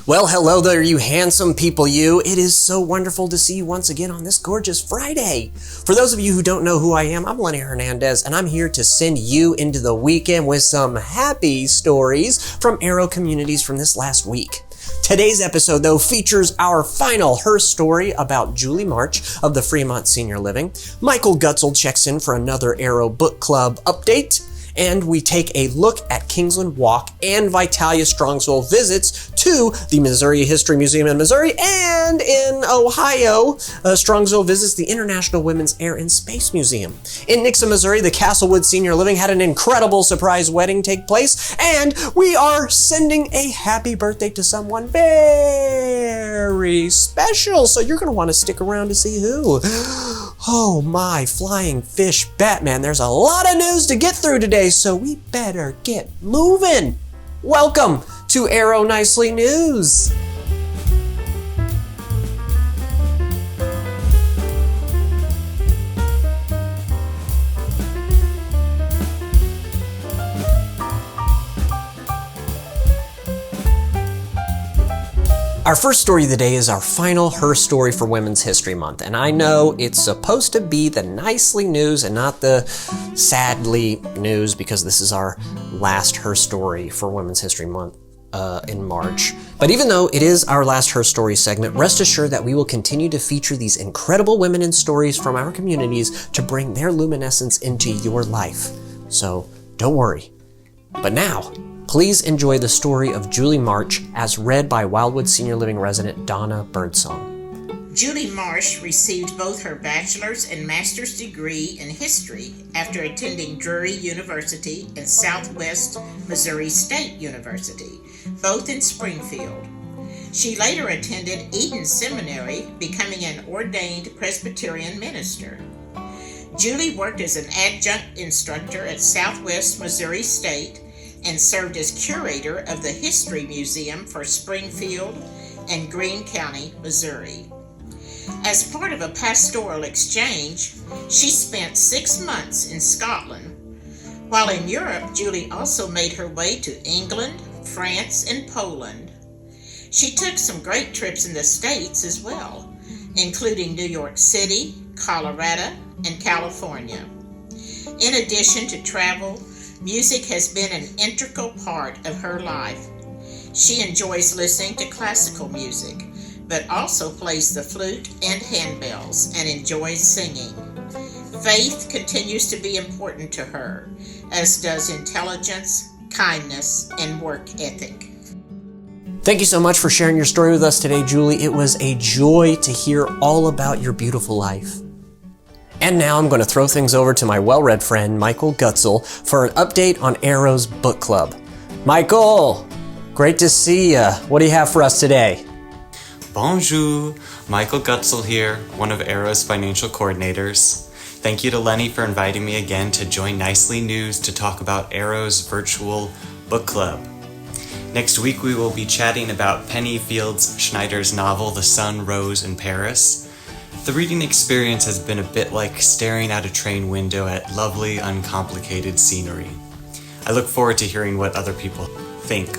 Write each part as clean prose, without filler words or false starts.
Well, hello there, you handsome people, you. It is so wonderful to see you once again on this gorgeous Friday. For those of you who don't know who I am, I'm Lenny Hernandez, and I'm here to send you into the weekend with some happy stories from Arrow communities from this last week. Today's episode, though, features our final HERstory about Julie March of the Fremont Senior Living. Michael Gutgsell checks in for another Arrow Book Club update. And we take a look at Kingsland Walk and VITALIA Strongsville visits to the Missouri History Museum in Missouri, and in Ohio, Strongsville visits the International Women's Air and Space Museum. In Nixa, Missouri, the Castlewood Senior Living had an incredible surprise wedding take place, and we are sending a happy birthday to someone very special, so you're going to want to stick around to see who. Oh my flying fish Batman, there's a lot of news to get through today, so we better get moving. Welcome to Arrow Nicely News. Our first story of the day is our final HERstory for Women's History Month, and I know it's supposed to be the nicely news and not the sadly news because this is our last HERstory for Women's History Month in March. But even though it is our last HERstory segment, rest assured that we will continue to feature these incredible women and stories from our communities to bring their luminescence into your life. So don't worry. But now, please enjoy the story of Julie March as read by Wildwood Senior Living resident Donna Birdsong. Julie March received both her bachelor's and master's degree in history after attending Drury University and Southwest Missouri State University, both in Springfield. She later attended Eton Seminary, becoming an ordained Presbyterian minister. Julie worked as an adjunct instructor at Southwest Missouri State and served as curator of the History Museum for Springfield and Greene County, Missouri. As part of a pastoral exchange, she spent 6 months in Scotland. While in Europe, Julie also made her way to England, France, and Poland. She took some great trips in the States as well, including New York City, Colorado, and California. In addition to travel, music has been an integral part of her life. She enjoys listening to classical music, but also plays the flute and handbells and enjoys singing. Faith continues to be important to her, as does intelligence, kindness, and work ethic. Thank you so much for sharing your story with us today, Julie. It was a joy to hear all about your beautiful life. And now I'm going to throw things over to my well-read friend, Michael Gutgsell, for an update on Arrow's book club. Michael, great to see ya. What do you have for us today? Bonjour, Michael Gutgsell here, one of Arrow's financial coordinators. Thank you to Lenny for inviting me again to join Nicely News to talk about Arrow's virtual book club. Next week we will be chatting about Penny Fields Schneider's novel The Sun Rose in Paris. The reading experience has been a bit like staring out a train window at lovely, uncomplicated scenery. I look forward to hearing what other people think.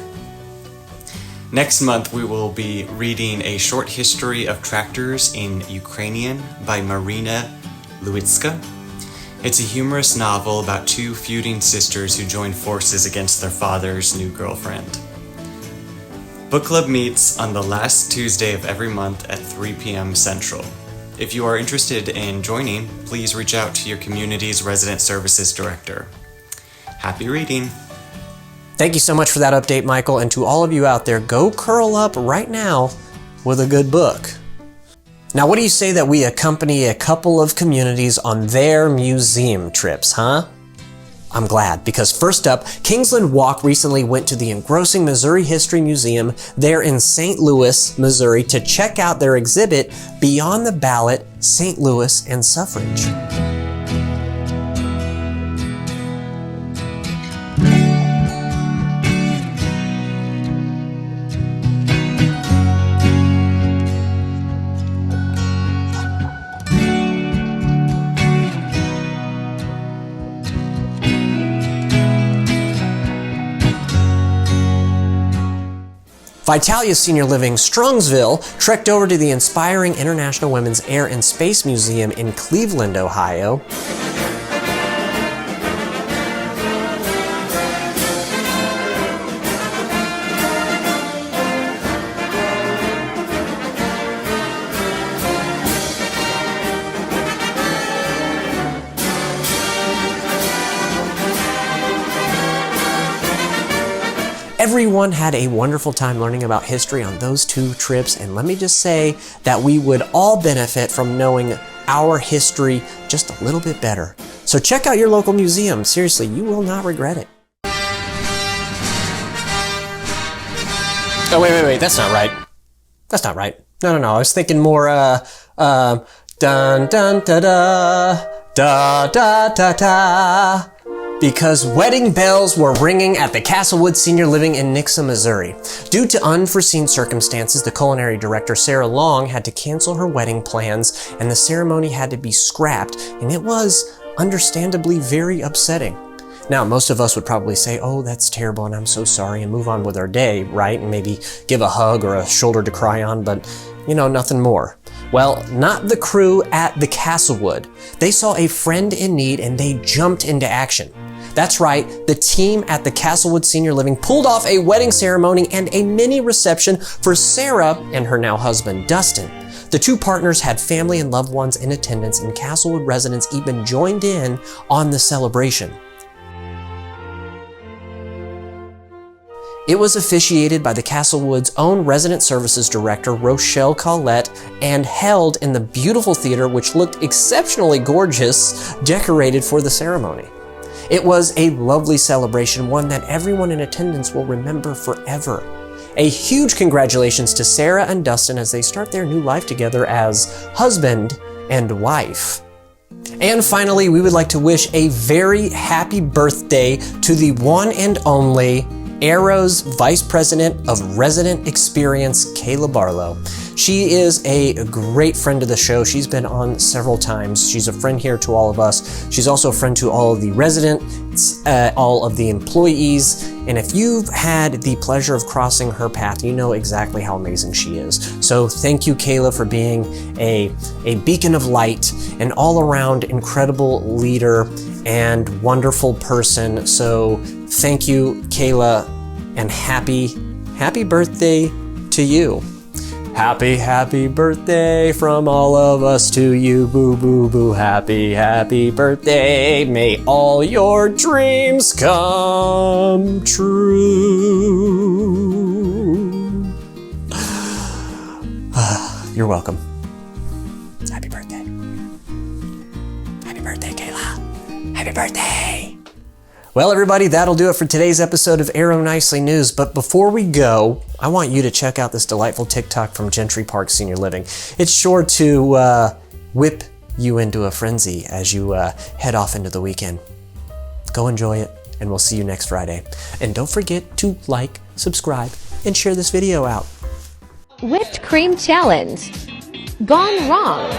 Next month, we will be reading A Short History of Tractors in Ukrainian by Marina Lewicka. It's a humorous novel about two feuding sisters who join forces against their father's new girlfriend. Book Club meets on the last Tuesday of every month at 3 p.m. Central. If you are interested in joining, please reach out to your community's resident services director. Happy reading! Thank you so much for that update, Michael, and to all of you out there, go curl up right now with a good book. Now, what do you say that we accompany a couple of communities on their museum trips, huh? I'm glad, because first up, Kingsland Walk recently went to the engrossing Missouri History Museum there in St. Louis, Missouri, to check out their exhibit, Beyond the Ballot, St. Louis and Suffrage. VITALIA Senior Living Strongsville trekked over to the inspiring International Women's Air and Space Museum in Cleveland, Ohio. Everyone had a wonderful time learning about history on those 2 trips, and let me just say that we would all benefit from knowing our history just a little bit better. So check out your local museum. Seriously, you will not regret it. Oh, wait, that's not right. That's not right. No, I was thinking more, dun dun da da, da da da da. Because wedding bells were ringing at the Castlewood Senior Living in Nixa, Missouri. Due to unforeseen circumstances, the culinary director, Sarah Long, had to cancel her wedding plans and the ceremony had to be scrapped, and it was understandably very upsetting. Now, most of us would probably say, oh, that's terrible and I'm so sorry, and move on with our day, right? And maybe give a hug or a shoulder to cry on, but nothing more. Well, not the crew at the Castlewood. They saw a friend in need and they jumped into action. That's right, the team at the Castlewood Senior Living pulled off a wedding ceremony and a mini reception for Sarah and her now husband, Dustin. The 2 partners had family and loved ones in attendance, and Castlewood residents even joined in on the celebration. It was officiated by the Castlewood's own resident services director, Rochelle Collette, and held in the beautiful theater, which looked exceptionally gorgeous, decorated for the ceremony. It was a lovely celebration, one that everyone in attendance will remember forever. A huge congratulations to Sarah and Dustin as they start their new life together as husband and wife. And finally, we would like to wish a very happy birthday to the one and only Arrow's Vice President of Resident Experience, Kayla Barlow. She is a great friend of the show. She's been on several times. She's a friend here to all of us. She's also a friend to all of the residents, all of the employees. And if you've had the pleasure of crossing her path, you know exactly how amazing she is. So thank you, Kayla, for being a beacon of light, an all-around incredible leader and wonderful person. So thank you, Kayla, and happy birthday to you. Happy birthday from all of us to you, boo boo boo. Happy birthday. May all your dreams come true. You're welcome. Happy birthday. Happy birthday, Kayla. Happy birthday. Well, everybody, that'll do it for today's episode of Arrow Nicely News. But before we go, I want you to check out this delightful TikTok from Gentry Park Senior Living. It's sure to whip you into a frenzy as you head off into the weekend. Go enjoy it, and we'll see you next Friday. And don't forget to like, subscribe, and share this video out. Whipped cream challenge. Gone wrong.